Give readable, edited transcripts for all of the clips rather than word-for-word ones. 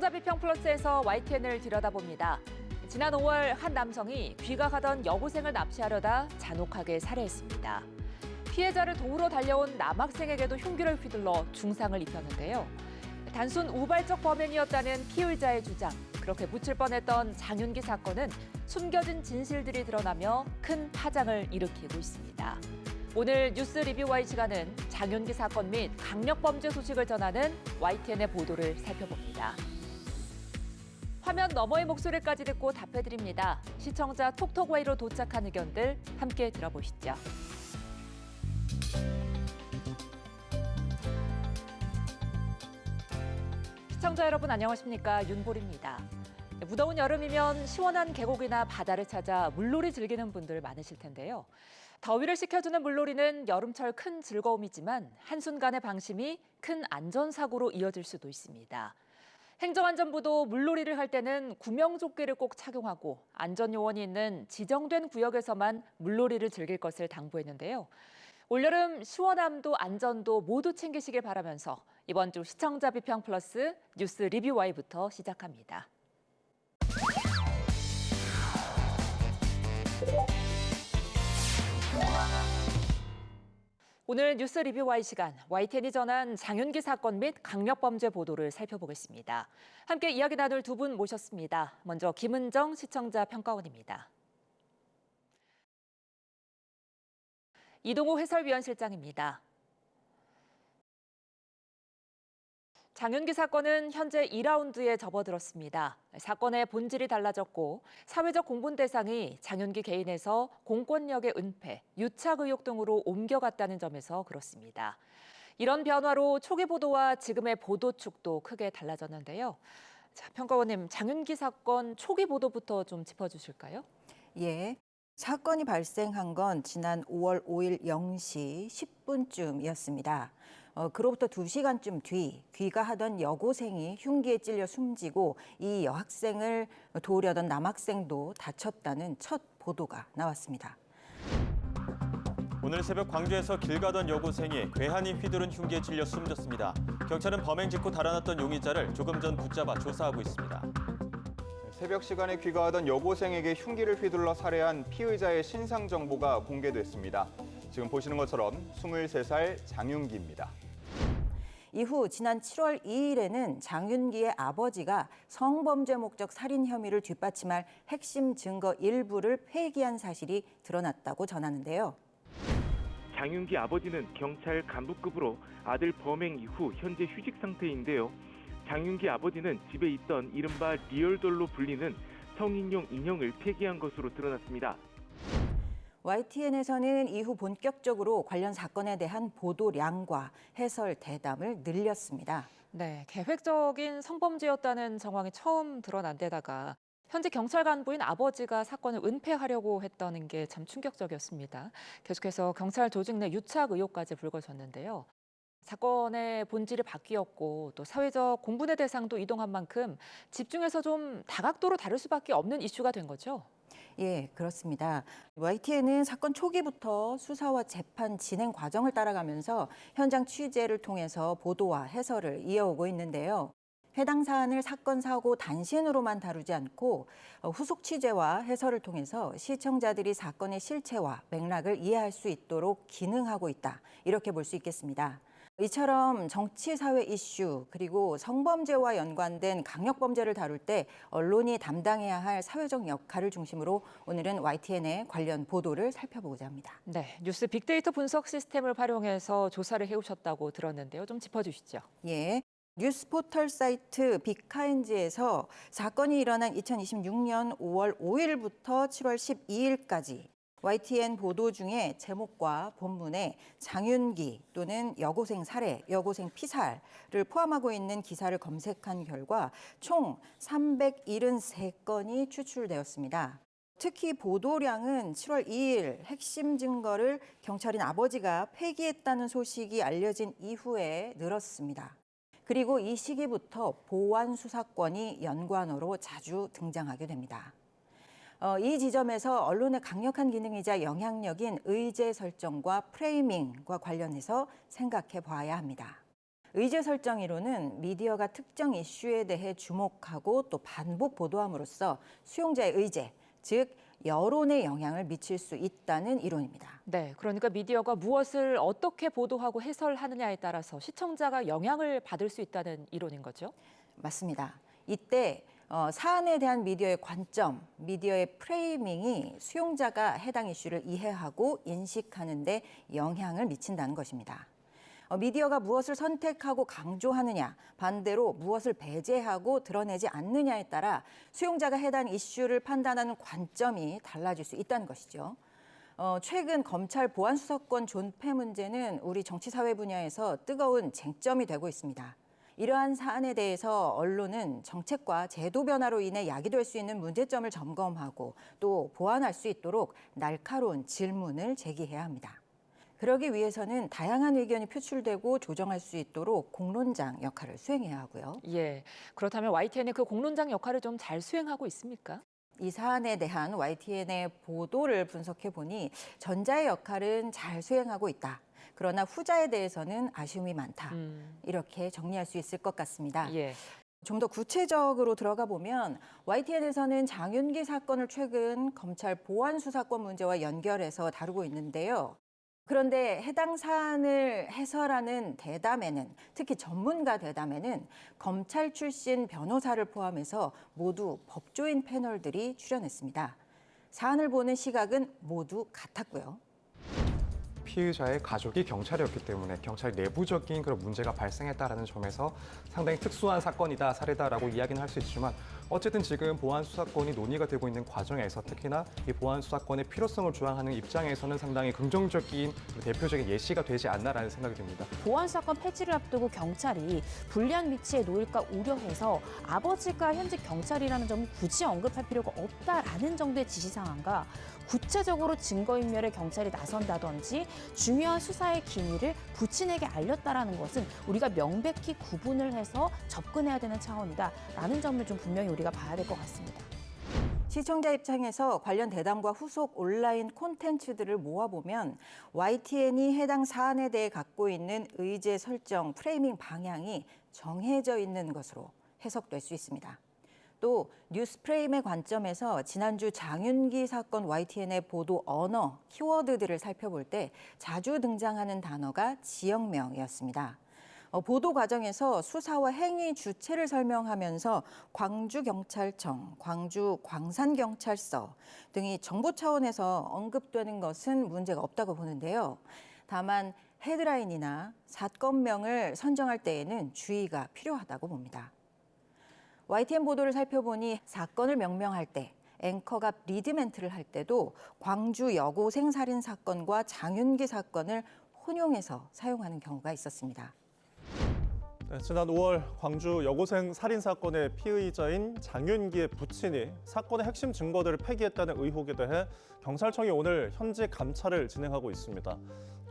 시청자 비평 플러스에서 YTN을 들여다봅니다. 지난 5월 한 남성이 귀가하던 여고생을 납치하려다 잔혹하게 살해했습니다. 피해자를 도우러 달려온 남학생에게도 흉기를 휘둘러 중상을 입혔는데요. 단순 우발적 범행이었다는 피의자의 주장, 그렇게 묻힐 뻔했던 장윤기 사건은 숨겨진 진실들이 드러나며 큰 파장을 일으키고 있습니다. 오늘 뉴스 리뷰와의 시간은 장윤기 사건 및 강력범죄 소식을 전하는 YTN의 보도를 살펴봅니다. 화면 너머의 목소리까지 듣고 답해드립니다. 시청자 톡톡와이로 도착한 의견들 함께 들어보시죠. 시청자 여러분 안녕하십니까? 윤보리입니다. 무더운 여름이면 시원한 계곡이나 바다를 찾아 물놀이 즐기는 분들 많으실 텐데요. 더위를 식혀주는 물놀이는 여름철 큰 즐거움이지만 한순간의 방심이 큰 안전사고로 이어질 수도 있습니다. 행정안전부도 물놀이를 할 때는 구명조끼를 꼭 착용하고 안전요원이 있는 지정된 구역에서만 물놀이를 즐길 것을 당부했는데요. 올여름 시원함도 안전도 모두 챙기시길 바라면서 이번 주 시청자 비평 플러스 뉴스 리뷰와이부터 시작합니다. 오늘 뉴스 리뷰와의 시간, YTN이 전한 장윤기 사건 및 강력범죄 보도를 살펴보겠습니다. 함께 이야기 나눌 두 분 모셨습니다. 먼저 김은정 시청자 평가원입니다. 이동호 해설위원실장입니다. 장윤기 사건은 현재 2라운드에 접어들었습니다. 사건의 본질이 달라졌고 사회적 공분 대상이 장윤기 개인에서 공권력의 은폐, 유착 의혹 등으로 옮겨갔다는 점에서 그렇습니다. 이런 변화로 초기 보도와 지금의 보도 축도 크게 달라졌는데요. 자, 평가원님, 장윤기 사건 초기 보도부터 좀 짚어주실까요? 예. 사건이 발생한 건 지난 5월 5일 0시 10분쯤이었습니다. 그로부터 2시간쯤 뒤 귀가하던 여고생이 흉기에 찔려 숨지고 이 여학생을 도우려던 남학생도 다쳤다는 첫 보도가 나왔습니다. 오늘 새벽 광주에서 길 가던 여고생이 괴한이 휘두른 흉기에 찔려 숨졌습니다. 경찰은 범행 직후 달아났던 용의자를 조금 전 붙잡아 조사하고 있습니다. 새벽 시간에 귀가하던 여고생에게 흉기를 휘둘러 살해한 피의자의 신상 정보가 공개됐습니다. 지금 보시는 것처럼 23살 장윤기입니다. 이후 지난 7월 2일에는 장윤기의 아버지가 성범죄 목적 살인 혐의를 뒷받침할 핵심 증거 일부를 폐기한 사실이 드러났다고 전하는데요. 장윤기 아버지는 경찰 간부급으로 아들 범행 이후 현재 휴직 상태인데요. 장윤기 아버지는 집에 있던 이른바 리얼돌로 불리는 성인용 인형을 폐기한 것으로 드러났습니다. YTN에서는 이후 본격적으로 관련 사건에 대한 보도량과 해설 대담을 늘렸습니다. 네, 계획적인 성범죄였다는 정황이 처음 드러난 데다가 현재 경찰 간부인 아버지가 사건을 은폐하려고 했다는 게 참 충격적이었습니다. 계속해서 경찰 조직 내 유착 의혹까지 불거졌는데요. 사건의 본질이 바뀌었고 또 사회적 공분의 대상도 이동한 만큼 집중해서 좀 다각도로 다룰 수밖에 없는 이슈가 된 거죠. 예, 그렇습니다. YTN은 사건 초기부터 수사와 재판 진행 과정을 따라가면서 현장 취재를 통해서 보도와 해설을 이어오고 있는데요. 해당 사안을 사건, 사고 단신으로만 다루지 않고 후속 취재와 해설을 통해서 시청자들이 사건의 실체와 맥락을 이해할 수 있도록 기능하고 있다. 이렇게 볼 수 있겠습니다. 이처럼 정치, 사회 이슈 그리고 성범죄와 연관된 강력범죄를 다룰 때 언론이 담당해야 할 사회적 역할을 중심으로 오늘은 YTN의 관련 보도를 살펴보고자 합니다. 네, 뉴스 빅데이터 분석 시스템을 활용해서 조사를 해오셨다고 들었는데요. 좀 짚어주시죠. 예. 뉴스 포털 사이트 빅카인지에서 사건이 일어난 2026년 5월 5일부터 7월 12일까지 YTN 보도 중에 제목과 본문에 장윤기 또는 여고생 살해, 여고생 피살을 포함하고 있는 기사를 검색한 결과 총 373건이 추출되었습니다. 특히 보도량은 7월 2일 핵심 증거를 경찰인 아버지가 폐기했다는 소식이 알려진 이후에 늘었습니다. 그리고 이 시기부터 보완 수사권이 연관어로 자주 등장하게 됩니다. 이 지점에서 언론의 강력한 기능이자 영향력인 의제 설정과 프레이밍과 관련해서 생각해 봐야 합니다. 의제 설정이론은 미디어가 특정 이슈에 대해 주목하고 또 반복 보도함으로써 수용자의 의제, 즉 여론에 영향을 미칠 수 있다는 이론입니다. 네, 그러니까 미디어가 무엇을 어떻게 보도하고 해설하느냐에 따라서 시청자가 영향을 받을 수 있다는 이론인 거죠? 맞습니다. 이때 사안에 대한 미디어의 관점, 미디어의 프레이밍이 수용자가 해당 이슈를 이해하고 인식하는 데 영향을 미친다는 것입니다. 미디어가 무엇을 선택하고 강조하느냐, 반대로 무엇을 배제하고 드러내지 않느냐에 따라 수용자가 해당 이슈를 판단하는 관점이 달라질 수 있다는 것이죠. 최근 검찰 보안수사권 존폐 문제는 우리 정치사회 분야에서 뜨거운 쟁점이 되고 있습니다. 이러한 사안에 대해서 언론은 정책과 제도 변화로 인해 야기될 수 있는 문제점을 점검하고 또 보완할 수 있도록 날카로운 질문을 제기해야 합니다. 그러기 위해서는 다양한 의견이 표출되고 조정할 수 있도록 공론장 역할을 수행해야 하고요. 예, 그렇다면 YTN이 그 공론장 역할을 좀 잘 수행하고 있습니까? 이 사안에 대한 YTN의 보도를 분석해 보니 전자의 역할은 잘 수행하고 있다. 그러나 후자에 대해서는 아쉬움이 많다. 이렇게 정리할 수 있을 것 같습니다. 예. 좀 더 구체적으로 들어가 보면 YTN에서는 장윤기 사건을 최근 검찰 보안수사권 문제와 연결해서 다루고 있는데요. 그런데 해당 사안을 해설하는 대담에는, 특히 전문가 대담에는 검찰 출신 변호사를 포함해서 모두 법조인 패널들이 출연했습니다. 사안을 보는 시각은 모두 같았고요. 피의자의 가족이 경찰이었기 때문에 경찰 내부적인 그런 문제가 발생했다라는 점에서 상당히 특수한 사건이다, 사례다라고 이야기는 할 수 있지만 어쨌든 지금 보안 수사권이 논의가 되고 있는 과정에서 특히나 이 보안 수사권의 필요성을 주장하는 입장에서는 상당히 긍정적인 대표적인 예시가 되지 않나라는 생각이 듭니다. 보안 사건 폐지를 앞두고 경찰이 불리한 위치에 놓일까 우려해서 아버지가 현직 경찰이라는 점을 굳이 언급할 필요가 없다라는 정도의 지시사항과 구체적으로 증거인멸에 경찰이 나선다든지 중요한 수사의 기밀을 부친에게 알렸다라는 것은 우리가 명백히 구분을 해서 접근해야 되는 차원이다라는 점을 좀 분명히 우리가 봐야 될 것 같습니다. 시청자 입장에서 관련 대담과 후속 온라인 콘텐츠들을 모아보면 YTN이 해당 사안에 대해 갖고 있는 의제 설정, 프레이밍 방향이 정해져 있는 것으로 해석될 수 있습니다. 또 뉴스 프레임의 관점에서 지난주 장윤기 사건 YTN의 보도 언어, 키워드들을 살펴볼 때 자주 등장하는 단어가 지역명이었습니다. 보도 과정에서 수사와 행위 주체를 설명하면서 광주경찰청, 광주광산경찰서 등이 정보 차원에서 언급되는 것은 문제가 없다고 보는데요. 다만 헤드라인이나 사건명을 선정할 때에는 주의가 필요하다고 봅니다. YTN 보도를 살펴보니 사건을 명명할 때, 앵커가 리드 멘트를 할 때도 광주 여고생 살인 사건과 장윤기 사건을 혼용해서 사용하는 경우가 있었습니다. 네, 지난 5월 광주 여고생 살인 사건의 피의자인 장윤기의 부친이 사건의 핵심 증거들을 폐기했다는 의혹에 대해 경찰청이 오늘 현지 감찰을 진행하고 있습니다.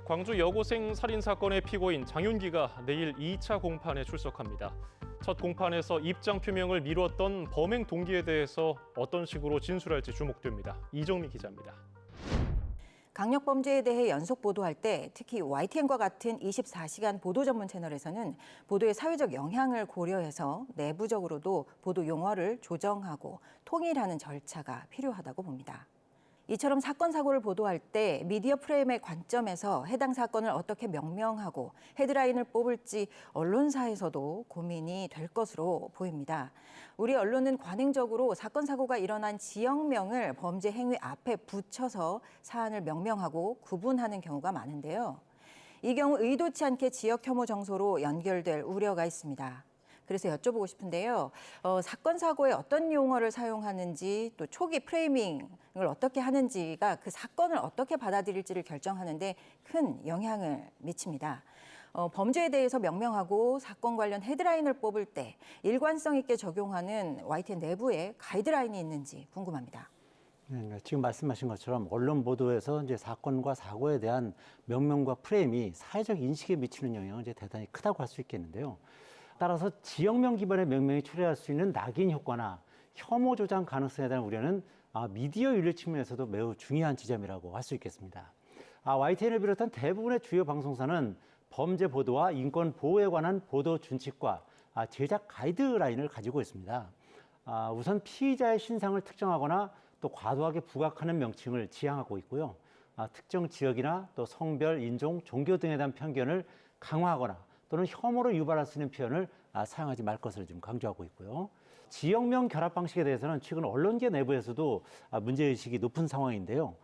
광주 여고생 살인 사건의 피고인 장윤기가 내일 2차 공판에 출석합니다. 첫 공판에서 입장 표명을 미뤘던 범행 동기에 대해서 어떤 식으로 진술할지 주목됩니다. 이정미 기자입니다. 강력범죄에 대해 연속 보도할 때 특히 YTN과 같은 24시간 보도 전문 채널에서는 보도의 사회적 영향을 고려해서 내부적으로도 보도 용어를 조정하고 통일하는 절차가 필요하다고 봅니다. 이처럼 사건, 사고를 보도할 때 미디어 프레임의 관점에서 해당 사건을 어떻게 명명하고 헤드라인을 뽑을지 언론사에서도 고민이 될 것으로 보입니다. 우리 언론은 관행적으로 사건, 사고가 일어난 지역명을 범죄 행위 앞에 붙여서 사안을 명명하고 구분하는 경우가 많은데요. 이 경우 의도치 않게 지역 혐오 정서로 연결될 우려가 있습니다. 그래서 여쭤보고 싶은데요. 사건, 사고에 어떤 용어를 사용하는지 또 초기 프레이밍을 어떻게 하는지가 그 사건을 어떻게 받아들일지를 결정하는 데 큰 영향을 미칩니다. 범죄에 대해서 명명하고 사건 관련 헤드라인을 뽑을 때 일관성 있게 적용하는 YTN 내부에 가이드라인이 있는지 궁금합니다. 네, 지금 말씀하신 것처럼 언론 보도에서 이제 사건과 사고에 대한 명명과 프레임이 사회적 인식에 미치는 영향은 이제 대단히 크다고 할 수 있겠는데요. 따라서 지역명 기반의 명명이 초래할 수 있는 낙인 효과나 혐오 조장 가능성에 대한 우려는 미디어 윤리 측면에서도 매우 중요한 지점이라고 할 수 있겠습니다. YTN을 비롯한 대부분의 주요 방송사는 범죄 보도와 인권 보호에 관한 보도 준칙과 제작 가이드라인을 가지고 있습니다. 우선 피의자의 신상을 특정하거나 또 과도하게 부각하는 명칭을 지향하고 있고요. 특정 지역이나 또 성별, 인종, 종교 등에 대한 편견을 강화하거나 또는 혐오를 유발할 수 있는 표현을 사용하지 말 것을 좀 강조하고 있고요. 지역명 결합 방식에 대해서는 최근 언론계 내부에서도 문제의식이 높은 상황인데요.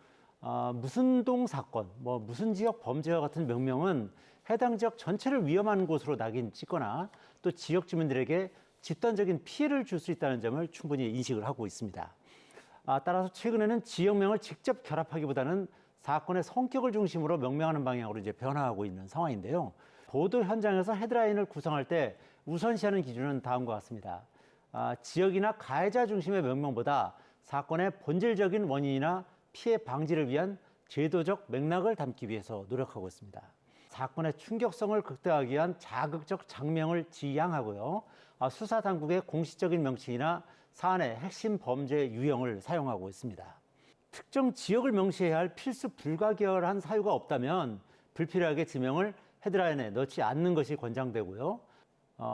무슨 동 사건, 무슨 지역 범죄와 같은 명명은 해당 지역 전체를 위험한 곳으로 낙인 찍거나 또 지역 주민들에게 집단적인 피해를 줄 수 있다는 점을 충분히 인식을 하고 있습니다. 따라서 최근에는 지역명을 직접 결합하기보다는 사건의 성격을 중심으로 명명하는 방향으로 이제 변화하고 있는 상황인데요. 보도 현장에서 헤드라인을 구성할 때 우선시하는 기준은 다음과 같습니다. 지역이나 가해자 중심의 명명보다 사건의 본질적인 원인이나 피해 방지를 위한 제도적 맥락을 담기 위해서 노력하고 있습니다. 사건의 충격성을 극대화하기 위한 자극적 장명을 지향하고요. 수사 당국의 공식적인 명칭이나 사안의 핵심 범죄 유형을 사용하고 있습니다. 특정 지역을 명시해야 할 필수 불가결한 사유가 없다면 불필요하게 지명을 헤드라인에 넣지 않는 것이 권장되고요.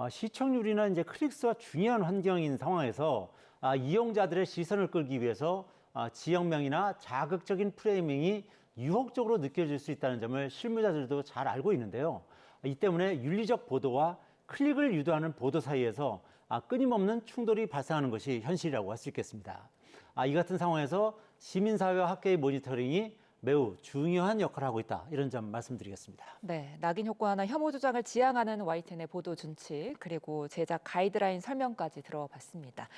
시청률이나 이제 클릭수가 중요한 환경인 상황에서 이용자들의 시선을 끌기 위해서 지역명이나 자극적인 프레이밍이 유혹적으로 느껴질 수 있다는 점을 실무자들도 잘 알고 있는데요. 이 때문에 윤리적 보도와 클릭을 유도하는 보도 사이에서 끊임없는 충돌이 발생하는 것이 현실이라고 할 수 있겠습니다. 이 같은 상황에서 시민사회와 학계의 모니터링이 매우 중요한 역할을 하고 있다. 이런 점 말씀드리겠습니다. 네, 낙인 효과나 혐오 주장을 지향하는 YTN의 보도 준칙 그리고 제작 가이드라인 설명까지 들어봤습니다.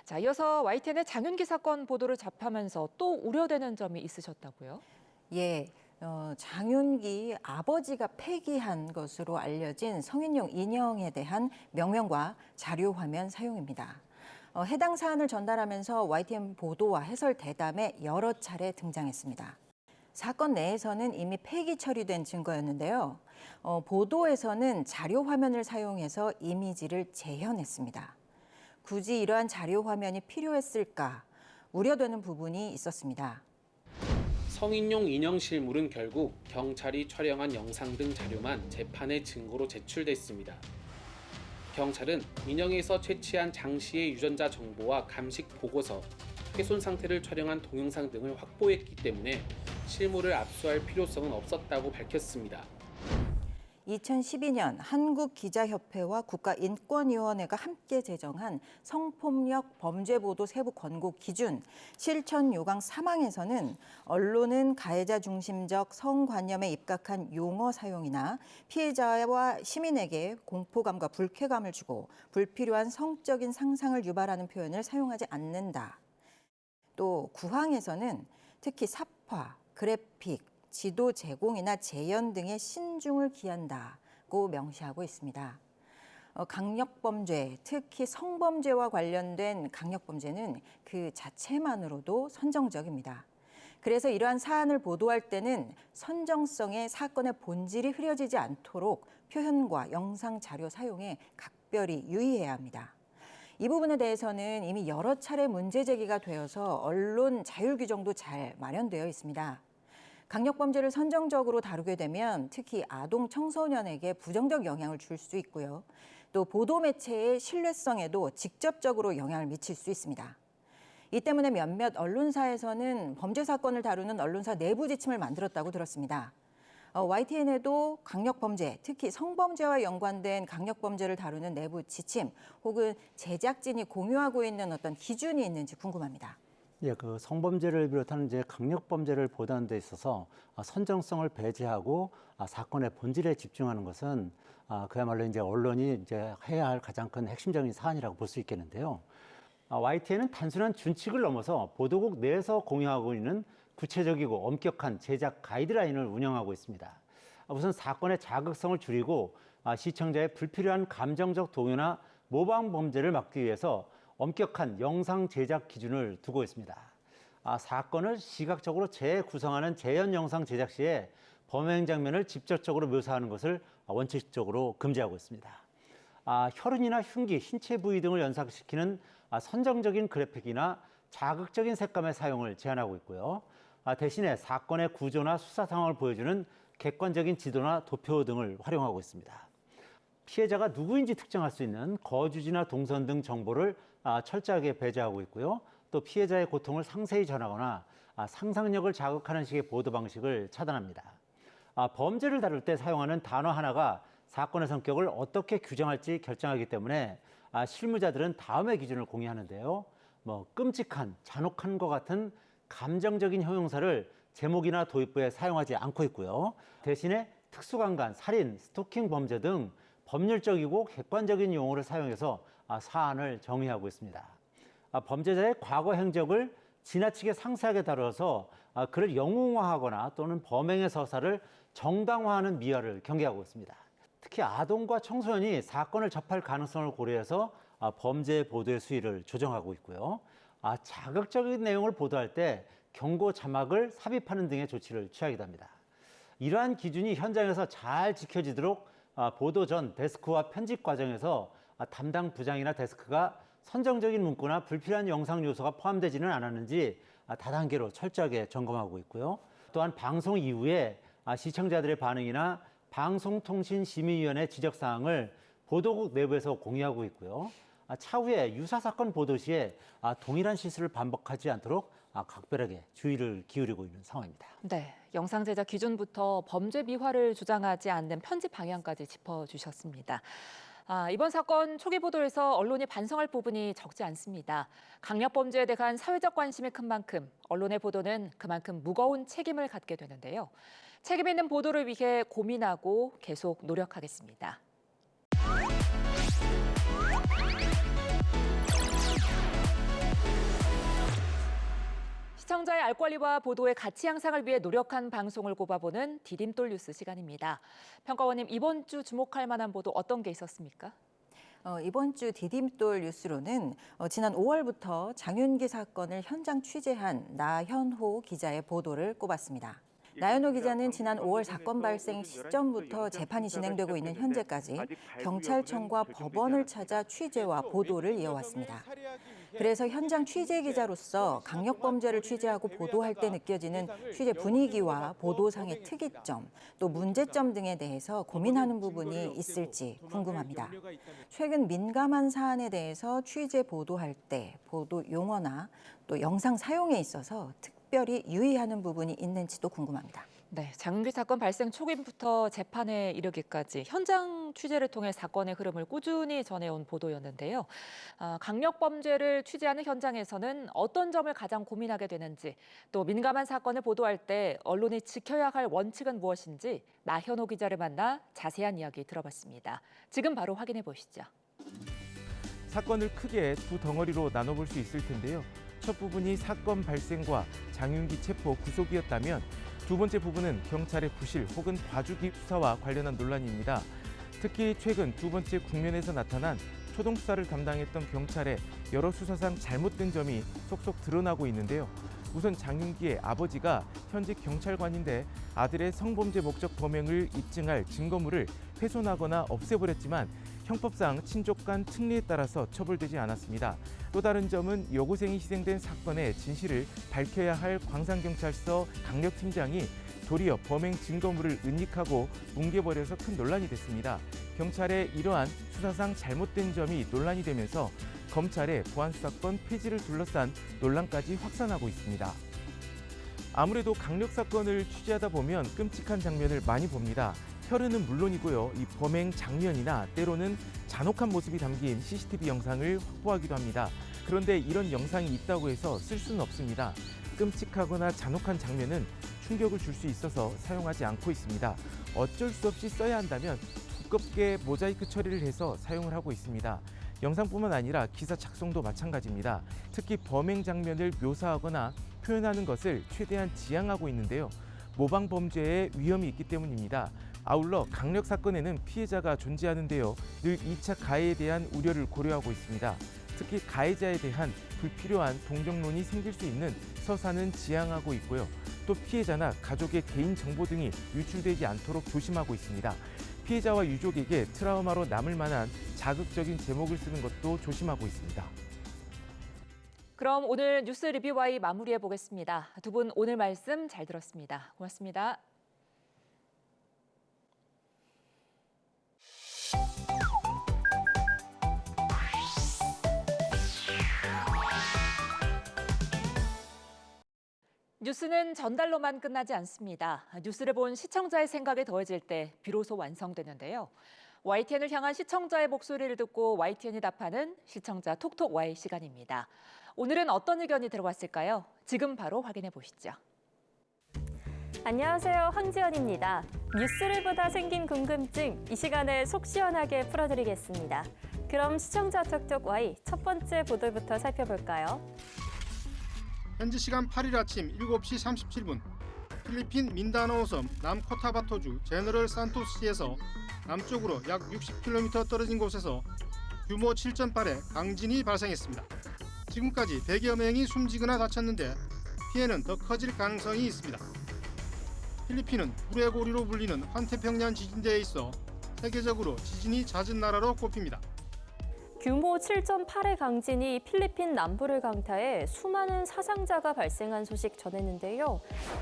자, 이어서 YTN의 장윤기 사건 보도를 접하면서 또 우려되는 점이 있으셨다고요? 예. 장윤기 아버지가 폐기한 것으로 알려진 성인용 인형에 대한 명명과 자료 화면 사용입니다. 해당 사안을 전달하면서 YTN 보도와 해설 대담에 여러 차례 등장했습니다. 사건 내에서는 이미 폐기 처리된 증거였는데요. 보도에서는 자료 화면을 사용해서 이미지를 재현했습니다. 굳이 이러한 자료 화면이 필요했을까 우려되는 부분이 있었습니다. 성인용 인형 실물은 결국 경찰이 촬영한 영상 등 자료만 재판의 증거로 제출됐습니다. 경찰은 인형에서 채취한 장 씨의 유전자 정보와 감식 보고서, 훼손 상태를 촬영한 동영상 등을 확보했기 때문에 실물을 압수할 필요성은 없었다고 밝혔습니다. 2012년 한국기자협회와 국가인권위원회가 함께 제정한 성폭력 범죄보도 세부 권고 기준 실천 요강 3항에서는 언론은 가해자 중심적 성관념에 입각한 용어 사용이나 피해자와 시민에게 공포감과 불쾌감을 주고 불필요한 성적인 상상을 유발하는 표현을 사용하지 않는다. 또 9항에서는 특히 삽화, 그래픽, 지도 제공이나 재현 등의 신중을 기한다고 명시하고 있습니다. 강력범죄, 특히 성범죄와 관련된 강력범죄는 그 자체만으로도 선정적입니다. 그래서 이러한 사안을 보도할 때는 선정성의 사건의 본질이 흐려지지 않도록 표현과 영상 자료 사용에 각별히 유의해야 합니다. 이 부분에 대해서는 이미 여러 차례 문제 제기가 되어서 언론 자율 규정도 잘 마련되어 있습니다. 강력범죄를 선정적으로 다루게 되면 특히 아동 청소년에게 부정적 영향을 줄 수 있고요. 또 보도 매체의 신뢰성에도 직접적으로 영향을 미칠 수 있습니다. 이 때문에 몇몇 언론사에서는 범죄 사건을 다루는 언론사 내부 지침을 만들었다고 들었습니다. YTN에도 강력범죄, 특히 성범죄와 연관된 강력범죄를 다루는 내부 지침 혹은 제작진이 공유하고 있는 어떤 기준이 있는지 궁금합니다. 예, 그 성범죄를 비롯한 이제 강력범죄를 보도하는 데 있어서 선정성을 배제하고 사건의 본질에 집중하는 것은 그야말로 이제 언론이 이제 해야 할 가장 큰 핵심적인 사안이라고 볼 수 있겠는데요. YTN은 단순한 준칙을 넘어서 보도국 내에서 공유하고 있는 구체적이고 엄격한 제작 가이드라인을 운영하고 있습니다. 우선 사건의 자극성을 줄이고 시청자의 불필요한 감정적 동요나 모방 범죄를 막기 위해서 엄격한 영상 제작 기준을 두고 있습니다. 사건을 시각적으로 재구성하는 재현 영상 제작 시에 범행 장면을 직접적으로 묘사하는 것을 원칙적으로 금지하고 있습니다. 혈흔이나 흉기, 신체 부위 등을 연상시키는 선정적인 그래픽이나 자극적인 색감의 사용을 제한하고 있고요. 대신에 사건의 구조나 수사 상황을 보여주는 객관적인 지도나 도표 등을 활용하고 있습니다. 피해자가 누구인지 특정할 수 있는 거주지나 동선 등 정보를 철저하게 배제하고 있고요. 또 피해자의 고통을 상세히 전하거나 상상력을 자극하는 식의 보도 방식을 차단합니다. 범죄를 다룰 때 사용하는 단어 하나가 사건의 성격을 어떻게 규정할지 결정하기 때문에 실무자들은 다음의 기준을 공유하는데요. 끔찍한, 잔혹한과 같은 감정적인 형용사를 제목이나 도입부에 사용하지 않고 있고요. 대신에 특수강간, 살인, 스토킹 범죄 등 법률적이고 객관적인 용어를 사용해서 사안을 정의하고 있습니다. 범죄자의 과거 행적을 지나치게 상세하게 다뤄서 그를 영웅화하거나 또는 범행의 서사를 정당화하는 미화를 경계하고 있습니다. 특히 아동과 청소년이 사건을 접할 가능성을 고려해서 범죄 보도의 수위를 조정하고 있고요. 자극적인 내용을 보도할 때 경고 자막을 삽입하는 등의 조치를 취하기도 합니다. 이러한 기준이 현장에서 잘 지켜지도록 보도 전 데스크와 편집 과정에서 담당 부장이나 데스크가 선정적인 문구나 불필요한 영상 요소가 포함되지는 않았는지 다단계로 철저하게 점검하고 있고요. 또한 방송 이후에 시청자들의 반응이나 방송통신심의위원회 지적사항을 보도국 내부에서 공유하고 있고요. 차후에 유사 사건 보도 시에 동일한 실수를 반복하지 않도록 각별하게 주의를 기울이고 있는 상황입니다. 네, 영상 제작 기준부터 범죄 미화를 주장하지 않는 편집 방향까지 짚어주셨습니다. 이번 사건 초기 보도에서 언론이 반성할 부분이 적지 않습니다. 강력범죄에 대한 사회적 관심이 큰 만큼 언론의 보도는 그만큼 무거운 책임을 갖게 되는데요. 책임 있는 보도를 위해 고민하고 계속 노력하겠습니다. 시청자의 알 권리와 보도의 가치 향상을 위해 노력한 방송을 꼽아보는 디딤돌 뉴스 시간입니다. 평가원님, 이번 주 주목할 만한 보도 어떤 게 있었습니까? 이번 주 디딤돌 뉴스로는 지난 5월부터 장윤기 사건을 현장 취재한 나현호 기자의 보도를 꼽았습니다. 나현호 기자는 지난 5월 사건 발생 시점부터 재판이 진행되고 있는 현재까지 경찰청과 법원을 찾아 취재와 보도를 이어왔습니다. 그래서 현장 취재 기자로서 강력범죄를 취재하고 보도할 때 느껴지는 취재 분위기와 보도상의 특이점, 또 문제점 등에 대해서 고민하는 부분이 있을지 궁금합니다. 최근 민감한 사안에 대해서 취재 보도할 때 보도 용어나 또 영상 사용에 있어서 특별히 유의하는 부분이 있는지도 궁금합니다. 네, 장윤기 사건 발생 초기부터 재판에 이르기까지 현장 취재를 통해 사건의 흐름을 꾸준히 전해온 보도였는데요. 강력범죄를 취재하는 현장에서는 어떤 점을 가장 고민하게 되는지, 또 민감한 사건을 보도할 때 언론이 지켜야 할 원칙은 무엇인지 나현호 기자를 만나 자세한 이야기 들어봤습니다. 지금 바로 확인해 보시죠. 사건을 크게 두 덩어리로 나눠볼 수 있을 텐데요. 첫 부분이 사건 발생과 장윤기 체포 구속이었다면 두 번째 부분은 경찰의 부실 혹은 봐주기 수사와 관련한 논란입니다. 특히 최근 두 번째 국면에서 나타난 초동 수사를 담당했던 경찰의 여러 수사상 잘못된 점이 속속 드러나고 있는데요. 우선 장윤기의 아버지가 현직 경찰관인데 아들의 성범죄 목적 범행을 입증할 증거물을 훼손하거나 없애버렸지만 형법상 친족 간 특례에 따라서 처벌되지 않았습니다. 또 다른 점은 여고생이 희생된 사건의 진실을 밝혀야 할 광산경찰서 강력팀장이 도리어 범행 증거물을 은닉하고 뭉개버려서 큰 논란이 됐습니다. 경찰의 이러한 수사상 잘못된 점이 논란이 되면서 검찰의 보안수사권 폐지를 둘러싼 논란까지 확산하고 있습니다. 아무래도 강력사건을 취재하다 보면 끔찍한 장면을 많이 봅니다. 혈흔은 물론이고요. 이 범행 장면이나 때로는 잔혹한 모습이 담긴 CCTV 영상을 확보하기도 합니다. 그런데 이런 영상이 있다고 해서 쓸 수는 없습니다. 끔찍하거나 잔혹한 장면은 충격을 줄 수 있어서 사용하지 않고 있습니다. 어쩔 수 없이 써야 한다면 두껍게 모자이크 처리를 해서 사용을 하고 있습니다. 영상뿐만 아니라 기사 작성도 마찬가지입니다. 특히 범행 장면을 묘사하거나 표현하는 것을 최대한 지양하고 있는데요. 모방 범죄의 위험이 있기 때문입니다. 아울러 강력 사건에는 피해자가 존재하는데요. 늘 2차 가해에 대한 우려를 고려하고 있습니다. 특히 가해자에 대한 불필요한 동정론이 생길 수 있는 서사는 지양하고 있고요. 또 피해자나 가족의 개인 정보 등이 유출되지 않도록 조심하고 있습니다. 피해자와 유족에게 트라우마로 남을 만한 자극적인 제목을 쓰는 것도 조심하고 있습니다. 그럼 오늘 뉴스 리뷰와이 마무리해 보겠습니다. 두 분 오늘 말씀 잘 들었습니다. 고맙습니다. 뉴스는 전달로만 끝나지 않습니다. 뉴스를 본 시청자의 생각이 더해질 때 비로소 완성되는데요. YTN을 향한 시청자의 목소리를 듣고 YTN이 답하는 시청자 톡톡 Y 시간입니다. 오늘은 어떤 의견이 들어왔을까요? 지금 바로 확인해 보시죠. 안녕하세요. 황지연입니다. 뉴스를 보다 생긴 궁금증, 이 시간에 속 시원하게 풀어드리겠습니다. 그럼 시청자 톡톡 Y 첫 번째 보도부터 살펴볼까요? 현지 시간 8일 아침 7시 37분 필리핀 민다나오 섬 남코타바토주 제너럴 산토스시에서 남쪽으로 약 60km 떨어진 곳에서 규모 7.8의 강진이 발생했습니다. 지금까지 100여 명이 숨지거나 다쳤는데 피해는 더 커질 가능성이 있습니다. 필리핀은 불의 고리로 불리는 환태평양 지진대에 있어 세계적으로 지진이 잦은 나라로 꼽힙니다. 규모 7.8의 강진이 필리핀 남부를 강타해 수많은 사상자가 발생한 소식 전했는데요.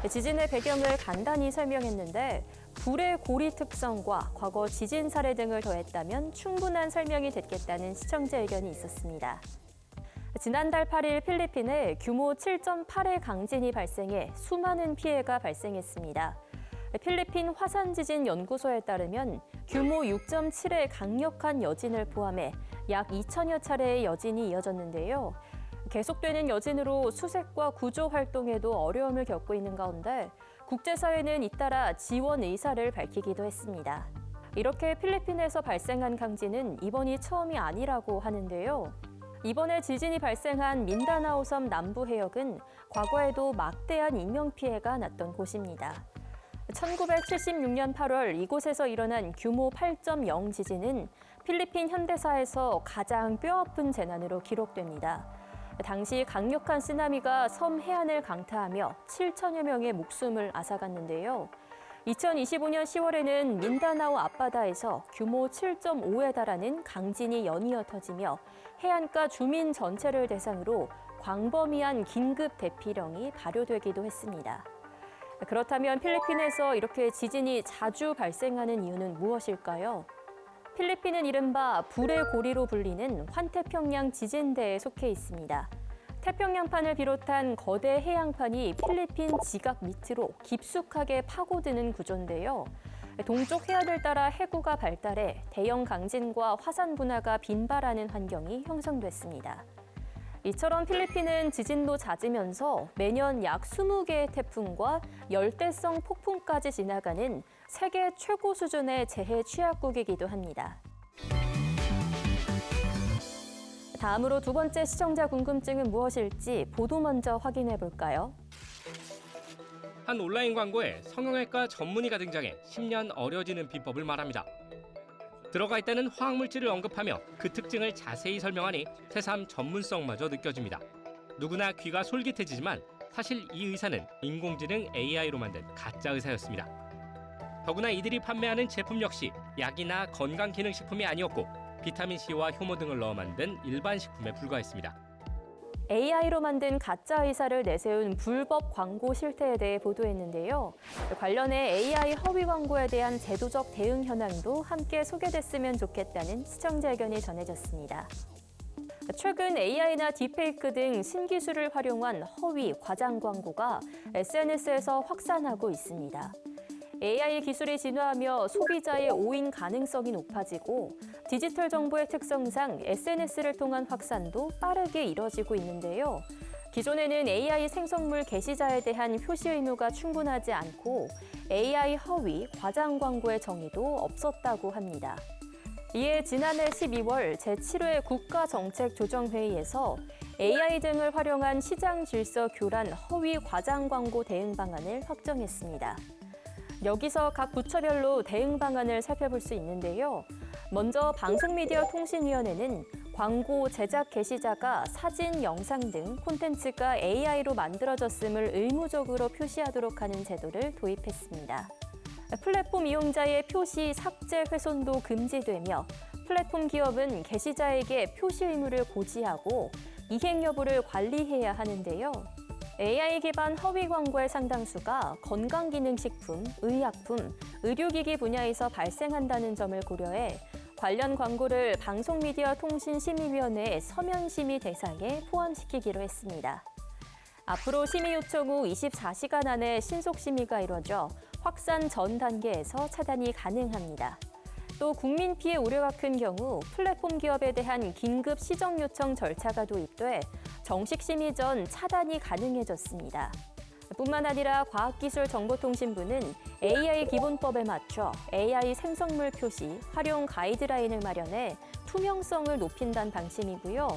지진의 배경을 간단히 설명했는데 불의 고리 특성과 과거 지진 사례 등을 더했다면 충분한 설명이 됐겠다는 시청자 의견이 있었습니다. 지난달 8일 필리핀에 규모 7.8의 강진이 발생해 수많은 피해가 발생했습니다. 필리핀 화산지진 연구소에 따르면 규모 6.7의 강력한 여진을 포함해 약 2천여 차례의 여진이 이어졌는데요. 계속되는 여진으로 수색과 구조 활동에도 어려움을 겪고 있는 가운데 국제사회는 잇따라 지원 의사를 밝히기도 했습니다. 이렇게 필리핀에서 발생한 강진은 이번이 처음이 아니라고 하는데요. 이번에 지진이 발생한 민다나오 섬 남부 해역은 과거에도 막대한 인명피해가 났던 곳입니다. 1976년 8월 이곳에서 일어난 규모 8.0 지진은 필리핀 현대사에서 가장 뼈아픈 재난으로 기록됩니다. 당시 강력한 쓰나미가 섬 해안을 강타하며 7천여 명의 목숨을 앗아갔는데요. 2025년 10월에는 민다나오 앞바다에서 규모 7.5에 달하는 강진이 연이어 터지며 해안가 주민 전체를 대상으로 광범위한 긴급 대피령이 발효되기도 했습니다. 그렇다면 필리핀에서 이렇게 지진이 자주 발생하는 이유는 무엇일까요? 필리핀은 이른바 불의 고리로 불리는 환태평양 지진대에 속해 있습니다. 태평양판을 비롯한 거대 해양판이 필리핀 지각 밑으로 깊숙하게 파고드는 구조인데요. 동쪽 해안을 따라 해구가 발달해 대형 강진과 화산 분화가 빈발하는 환경이 형성됐습니다. 이처럼 필리핀은 지진도 잦으면서 매년 약 20개의 태풍과 열대성 폭풍까지 지나가는 세계 최고 수준의 재해 취약국이기도 합니다. 다음으로 두 번째 시청자 궁금증은 무엇일지 보도 먼저 확인해 볼까요? 한 온라인 광고에 성형외과 전문의가 등장해 10년 어려지는 비법을 말합니다. 들어가 있다는 화학물질을 언급하며 그 특징을 자세히 설명하니 새삼 전문성마저 느껴집니다. 누구나 귀가 솔깃해지지만 사실 이 의사는 인공지능 AI로 만든 가짜 의사였습니다. 더구나 이들이 판매하는 제품 역시 약이나 건강기능식품이 아니었고 비타민C와 효모 등을 넣어 만든 일반 식품에 불과했습니다. AI로 만든 가짜 의사를 내세운 불법 광고 실태에 대해 보도했는데요. 관련해 AI 허위 광고에 대한 제도적 대응 현황도 함께 소개됐으면 좋겠다는 시청자 의견이 전해졌습니다. 최근 AI나 딥페이크 등 신기술을 활용한 허위, 과장 광고가 SNS에서 확산하고 있습니다. AI 기술이 진화하며 소비자의 오인 가능성이 높아지고 디지털 정보의 특성상 SNS를 통한 확산도 빠르게 이뤄지고 있는데요. 기존에는 AI 생성물 게시자에 대한 표시 의무가 충분하지 않고 AI 허위, 과장 광고의 정의도 없었다고 합니다. 이에 지난해 12월 제7회 국가정책조정회의에서 AI 등을 활용한 시장 질서 교란 허위 과장 광고 대응 방안을 확정했습니다. 여기서 각 부처별로 대응 방안을 살펴볼 수 있는데요. 먼저 방송미디어통신위원회는 광고 제작 게시자가 사진, 영상 등 콘텐츠가 AI로 만들어졌음을 의무적으로 표시하도록 하는 제도를 도입했습니다. 플랫폼 이용자의 표시 삭제, 훼손도 금지되며 플랫폼 기업은 게시자에게 표시 의무를 고지하고 이행 여부를 관리해야 하는데요. AI 기반 허위 광고의 상당수가 건강기능식품, 의약품, 의료기기 분야에서 발생한다는 점을 고려해 관련 광고를 방송미디어통신심의위원회의 서면 심의 대상에 포함시키기로 했습니다. 앞으로 심의 요청 후 24시간 안에 신속 심의가 이뤄져 확산 전 단계에서 차단이 가능합니다. 또 국민 피해 우려가 큰 경우 플랫폼 기업에 대한 긴급 시정 요청 절차가 도입돼 정식 심의 전 차단이 가능해졌습니다. 뿐만 아니라 과학기술정보통신부는 AI 기본법에 맞춰 AI 생성물 표시, 활용 가이드라인을 마련해 투명성을 높인다는 방침이고요.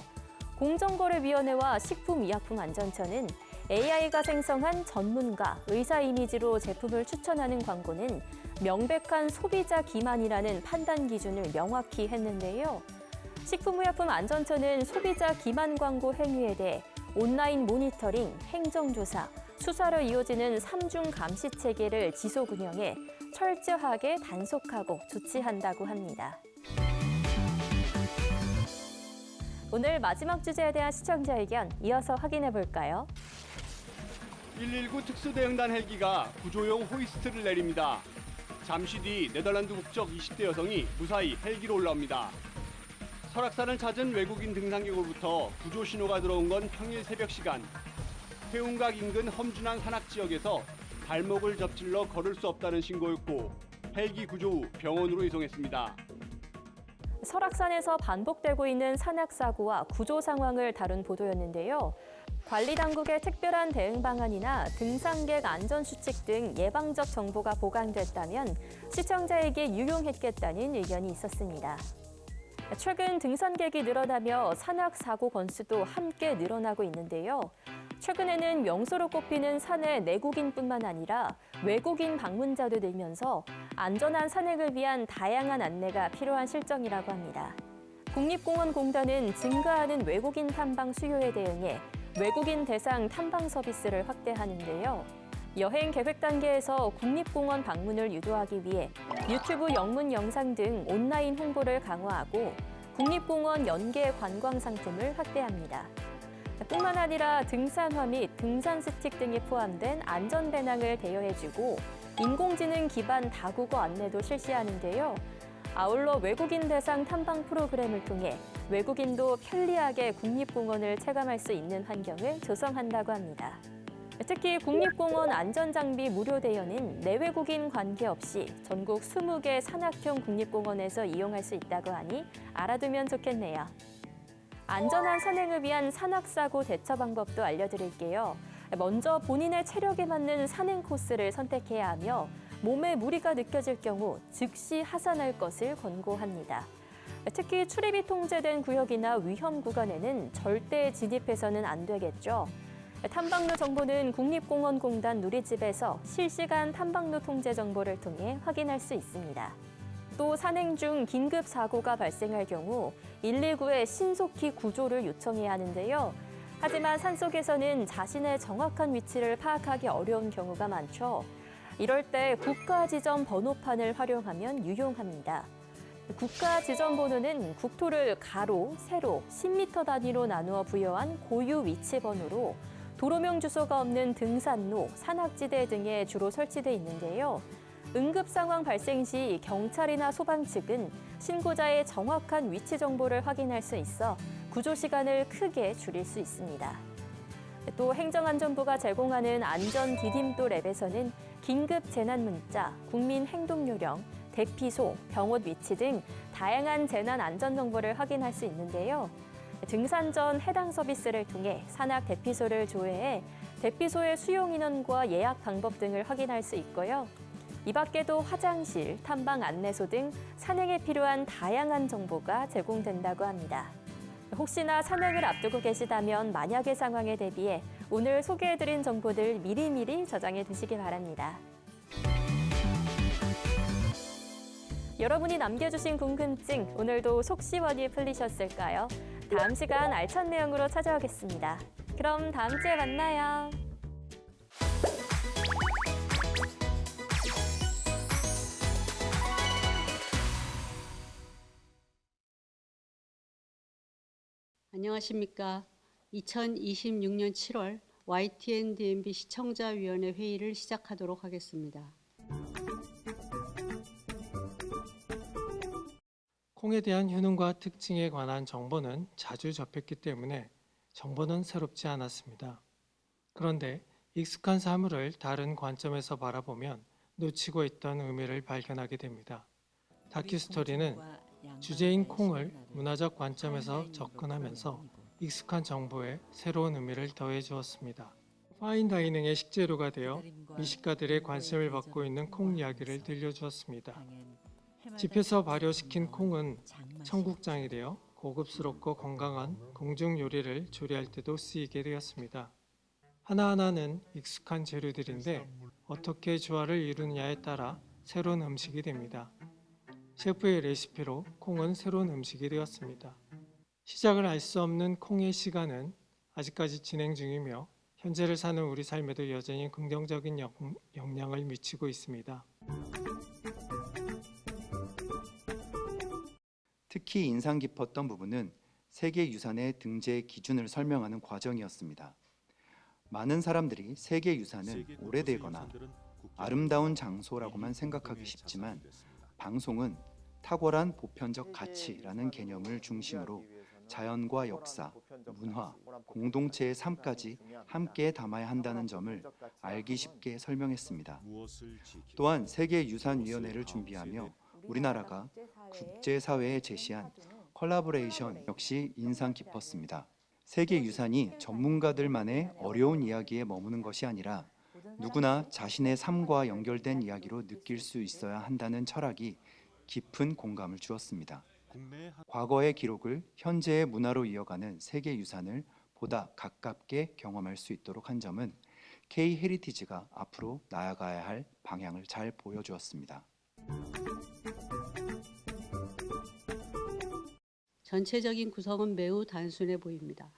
공정거래위원회와 식품의약품안전처는 AI가 생성한 전문가, 의사 이미지로 제품을 추천하는 광고는 명백한 소비자 기만이라는 판단 기준을 명확히 했는데요. 식품의약품안전처는 소비자 기만 광고 행위에 대해 온라인 모니터링, 행정조사, 수사로 이어지는 3중 감시 체계를 지속 운영해 철저하게 단속하고 조치한다고 합니다. 오늘 마지막 주제에 대한 시청자 의견 이어서 확인해 볼까요? 119 특수대응단 헬기가 구조용 호이스트를 내립니다. 잠시 뒤 네덜란드 국적 20대 여성이 무사히 헬기로 올라옵니다. 설악산을 찾은 외국인 등산객으로부터 구조 신호가 들어온 건 평일 새벽 시간. 회운각 인근 험준한 산악 지역에서 발목을 접질러 걸을 수 없다는 신고였고 헬기 구조 후 병원으로 이송했습니다. 설악산에서 반복되고 있는 산악사고와 구조 상황을 다룬 보도였는데요. 관리당국의 특별한 대응 방안이나 등산객 안전수칙 등 예방적 정보가 보강됐다면 시청자에게 유용했겠다는 의견이 있었습니다. 최근 등산객이 늘어나며 산악사고 건수도 함께 늘어나고 있는데요. 최근에는 명소로 꼽히는 산의 내국인뿐만 아니라 외국인 방문자도 늘면서 안전한 산행을 위한 다양한 안내가 필요한 실정이라고 합니다. 국립공원공단은 증가하는 외국인 탐방 수요에 대응해 외국인 대상 탐방 서비스를 확대하는데요. 여행 계획 단계에서 국립공원 방문을 유도하기 위해 유튜브 영문 영상 등 온라인 홍보를 강화하고 국립공원 연계 관광 상품을 확대합니다. 뿐만 아니라 등산화 및 등산 스틱 등이 포함된 안전 배낭을 대여해주고 인공지능 기반 다국어 안내도 실시하는데요. 아울러 외국인 대상 탐방 프로그램을 통해 외국인도 편리하게 국립공원을 체감할 수 있는 환경을 조성한다고 합니다. 특히 국립공원 안전장비 무료 대여는 내외국인 관계없이 전국 20개 산악형 국립공원에서 이용할 수 있다고 하니 알아두면 좋겠네요. 안전한 산행을 위한 산악사고 대처 방법도 알려드릴게요. 먼저 본인의 체력에 맞는 산행 코스를 선택해야 하며 몸에 무리가 느껴질 경우 즉시 하산할 것을 권고합니다. 특히 출입이 통제된 구역이나 위험 구간에는 절대 진입해서는 안 되겠죠. 탐방로 정보는 국립공원공단 누리집에서 실시간 탐방로 통제 정보를 통해 확인할 수 있습니다. 또 산행 중 긴급 사고가 발생할 경우 119에 신속히 구조를 요청해야 하는데요. 하지만 산속에서는 자신의 정확한 위치를 파악하기 어려운 경우가 많죠. 이럴 때 국가지점 번호판을 활용하면 유용합니다. 국가지점 번호는 국토를 가로, 세로, 10m 단위로 나누어 부여한 고유 위치 번호로 도로명 주소가 없는 등산로, 산악지대 등에 주로 설치돼 있는데요. 응급 상황 발생 시 경찰이나 소방 측은 신고자의 정확한 위치 정보를 확인할 수 있어 구조 시간을 크게 줄일 수 있습니다. 또 행정안전부가 제공하는 안전 디딤돌 앱에서는 긴급 재난 문자, 국민 행동 요령, 대피소, 병원 위치 등 다양한 재난 안전 정보를 확인할 수 있는데요. 등산 전 해당 서비스를 통해 산악 대피소를 조회해 대피소의 수용 인원과 예약 방법 등을 확인할 수 있고요. 이 밖에도 화장실, 탐방 안내소 등 산행에 필요한 다양한 정보가 제공된다고 합니다. 혹시나 산행을 앞두고 계시다면 만약의 상황에 대비해 오늘 소개해드린 정보들 미리미리 저장해 두시기 바랍니다. 여러분이 남겨주신 궁금증 오늘도 속 시원히 풀리셨을까요? 다음 시간 알찬 내용으로 찾아오겠습니다. 그럼 다음 주에 만나요. 안녕하십니까. 2026년 7월 YTN-DMB 시청자위원회 회의를 시작하도록 하겠습니다. 콩에 대한 효능과 특징에 관한 정보는 자주 접했기 때문에 정보는 새롭지 않았습니다. 그런데 익숙한 사물을 다른 관점에서 바라보면 놓치고 있던 의미를 발견하게 됩니다. 다큐스토리는 주제인 콩을 문화적 관점에서 접근하면서 익숙한 정보에 새로운 의미를 더해 주었습니다. 파인다이닝의 식재료가 되어 미식가들의 관심을 받고 있는 콩 이야기를 들려주었습니다. 집에서 발효시킨 콩은 청국장이 되어 고급스럽고 건강한 궁중 요리를 조리할 때도 쓰이게 되었습니다. 하나하나는 익숙한 재료들인데 어떻게 조화를 이루느냐에 따라 새로운 음식이 됩니다. 셰프의 레시피로 콩은 새로운 음식이 되었습니다. 시작을 알 수 없는 콩의 시간은 아직까지 진행 중이며 현재를 사는 우리 삶에도 여전히 긍정적인 영향을 미치고 있습니다. 특히 인상 깊었던 부분은 세계유산의 등재 기준을 설명하는 과정이었습니다. 많은 사람들이 세계유산은 오래되거나 아름다운 장소라고만 생각하기 쉽지만 방송은 탁월한 보편적 가치라는 개념을 중심으로 자연과 역사, 문화, 공동체의 삶까지 함께 담아야 한다는 점을 알기 쉽게 설명했습니다. 또한 세계유산위원회를 준비하며 우리나라가 국제사회에 제시한 콜라보레이션 역시 인상 깊었습니다. 세계유산이 전문가들만의 어려운 이야기에 머무는 것이 아니라 누구나 자신의 삶과 연결된 이야기로 느낄 수 있어야 한다는 철학이 깊은 공감을 주었습니다. 과거의 기록을 현재의 문화로 이어가는 세계유산을 보다 가깝게 경험할 수 있도록 한 점은 K-헤리티지가 앞으로 나아가야 할 방향을 잘 보여주었습니다. 전체적인 구성은 매우 단순해 보입니다.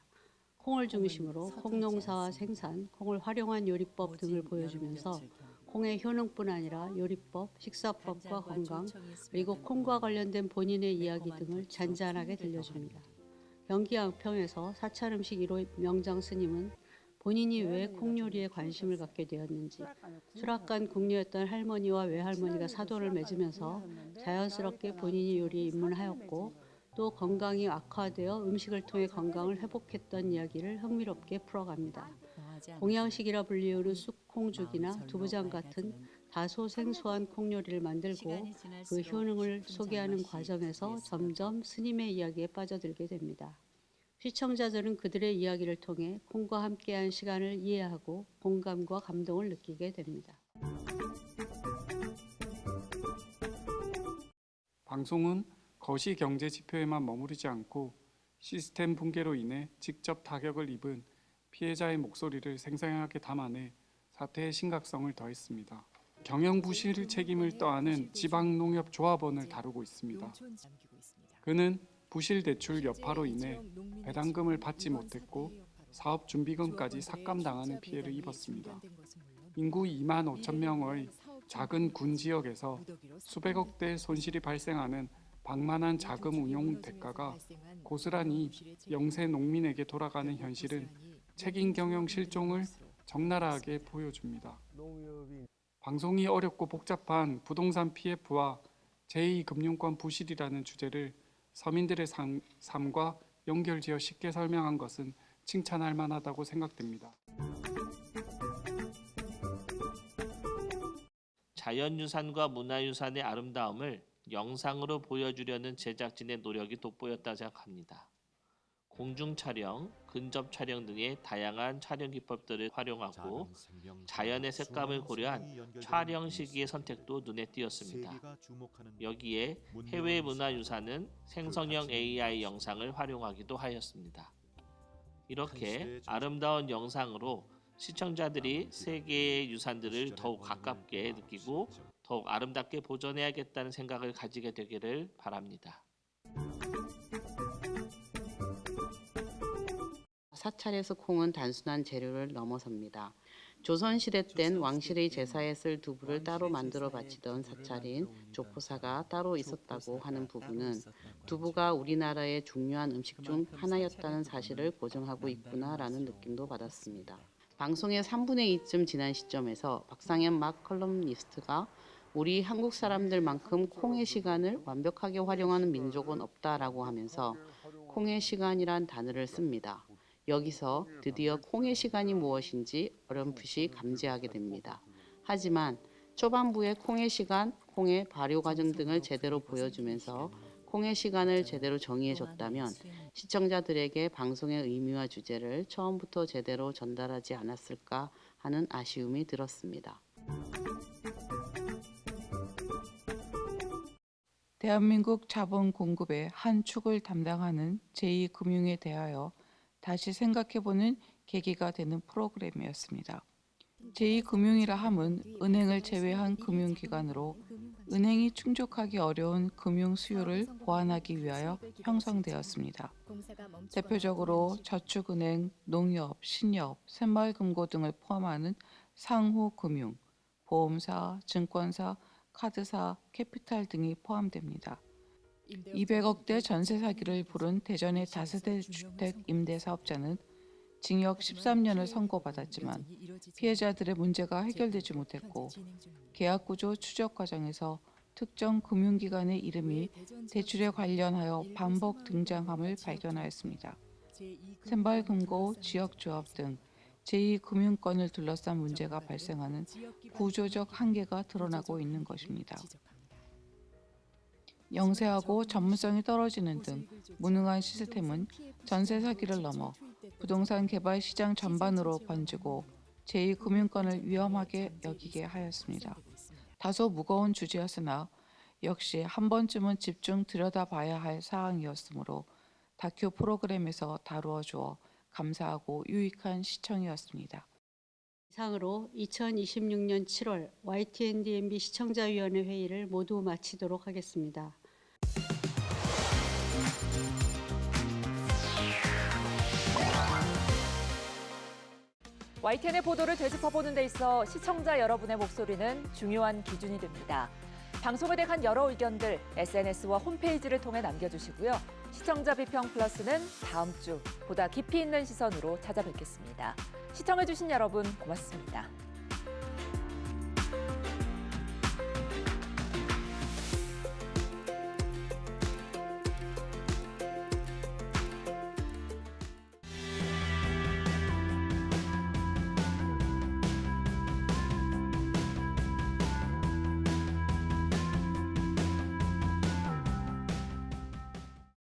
콩을 중심으로 콩농사와 생산, 콩을 활용한 요리법 등을 보여주면서 콩의 효능뿐 아니라 요리법, 식사법과 건강, 그리고 콩과 관련된 본인의 이야기 등을 잔잔하게 들려줍니다. 경기 양평에서 사찰 음식 1호 명장 스님은 본인이 왜 콩요리에 관심을 갖게 되었는지, 수락관 궁녀였던 할머니와 외할머니가 사돈을 맺으면서 자연스럽게 본인이 요리에 입문하였고 또 건강이 악화되어 음식을 통해 건강을 회복했던 이야기를 흥미롭게 풀어갑니다. 동양식이라 불리우는 쑥콩죽이나 두부장 같은 다소 생소한 콩요리를 만들고 그 효능을 소개하는 과정에서 점점 스님의 이야기에 빠져들게 됩니다. 시청자들은 그들의 이야기를 통해 콩과 함께한 시간을 이해하고 공감과 감동을 느끼게 됩니다. 방송은 거시 경제 지표에만 머무르지 않고 시스템 붕괴로 인해 직접 타격을 입은 피해자의 목소리를 생생하게 담아내 사태의 심각성을 더했습니다. 경영 부실 책임을 떠안은 지방농협조합원을 다루고 있습니다. 그는 부실 대출 여파로 인해 배당금을 받지 못했고 사업 준비금까지 삭감당하는 피해를 입었습니다. 인구 2만 5천 명의 작은 군 지역에서 수백억 대 손실이 발생하는 방만한 자금 운용 대가가 고스란히 영세 농민에게 돌아가는 현실은 책임 경영 실종을 적나라하게 보여줍니다. 방송이 어렵고 복잡한 부동산 PF와 제2금융권 부실이라는 주제를 서민들의 삶과 연결지어 쉽게 설명한 것은 칭찬할 만하다고 생각됩니다. 자연유산과 문화유산의 아름다움을 영상으로 보여주려는 제작진의 노력이 돋보였다 생각합니다. 공중 촬영, 근접 촬영 등의 다양한 촬영 기법들을 활용하고 자연의 색감을 고려한 촬영 시기의 선택도 눈에 띄었습니다. 여기에 해외 문화유산은 생성형 AI 영상을 활용하기도 하였습니다. 이렇게 아름다운 영상으로 시청자들이 세계의 유산들을 더욱 가깝게 느끼고 더욱 아름답게 보존해야겠다는 생각을 가지게 되기를 바랍니다. 사찰에서 콩은 단순한 재료를 넘어섭니다. 조선시대 땐 왕실의 제사에 쓸 두부를 따로 만들어 바치던 사찰인 조포사가 따로 있었다고 하는 부분은 두부가 우리나라의 중요한 음식 중 하나였다는 사실을 고증하고 있구나라는 느낌도 받았습니다. 방송의 3분의 2쯤 지난 시점에서 박상현 막 컬럼니스트가 우리 한국 사람들만큼 콩의 시간을 완벽하게 활용하는 민족은 없다라고 하면서 콩의 시간이란 단어를 씁니다. 여기서 드디어 콩의 시간이 무엇인지 어렴풋이 감지하게 됩니다. 하지만 초반부의 콩의 시간, 콩의 발효 과정 등을 제대로 보여주면서 콩의 시간을 제대로 정의해줬다면 시청자들에게 방송의 의미와 주제를 처음부터 제대로 전달하지 않았을까 하는 아쉬움이 들었습니다. 대한민국 자본 공급의 한 축을 담당하는 제2금융에 대하여 다시 생각해보는 계기가 되는 프로그램이었습니다. 제2금융이라 함은 은행을 제외한 금융기관으로 은행이 충족하기 어려운 금융 수요를 보완하기 위하여 형성되었습니다. 대표적으로 저축은행, 농협, 신협, 새마을금고 등을 포함하는 상호금융, 보험사, 증권사, 카드사, 캐피탈 등이 포함됩니다. 200억대 전세 사기를 부른 대전의 다세대 주택 임대 사업자는 징역 13년을 선고받았지만 피해자들의 문제가 해결되지 못했고 계약구조 추적 과정에서 특정 금융기관의 이름이 대출에 관련하여 반복 등장함을 발견하였습니다. 새마을금고, 지역조합 등 제2금융권을 둘러싼 문제가 발생하는 구조적 한계가 드러나고 있는 것입니다. 영세하고 전문성이 떨어지는 등 무능한 시스템은 전세 사기를 넘어 부동산 개발 시장 전반으로 번지고 제2금융권을 위험하게 여기게 하였습니다. 다소 무거운 주제였으나 역시 한 번쯤은 집중 들여다봐야 할 사항이었으므로 다큐 프로그램에서 다루어 주어 감사하고 유익한 시청이었습니다. 이상으로 2026년 7월 YTN-DMB 시청자위원회 회의를 모두 마치도록 하겠습니다. YTN의 보도를 되짚어보는 데 있어 시청자 여러분의 목소리는 중요한 기준이 됩니다. 방송에 대한 여러 의견들 SNS와 홈페이지를 통해 남겨주시고요. 시청자 비평 플러스는 다음 주 보다 깊이 있는 시선으로 찾아뵙겠습니다. 시청해주신 여러분 고맙습니다.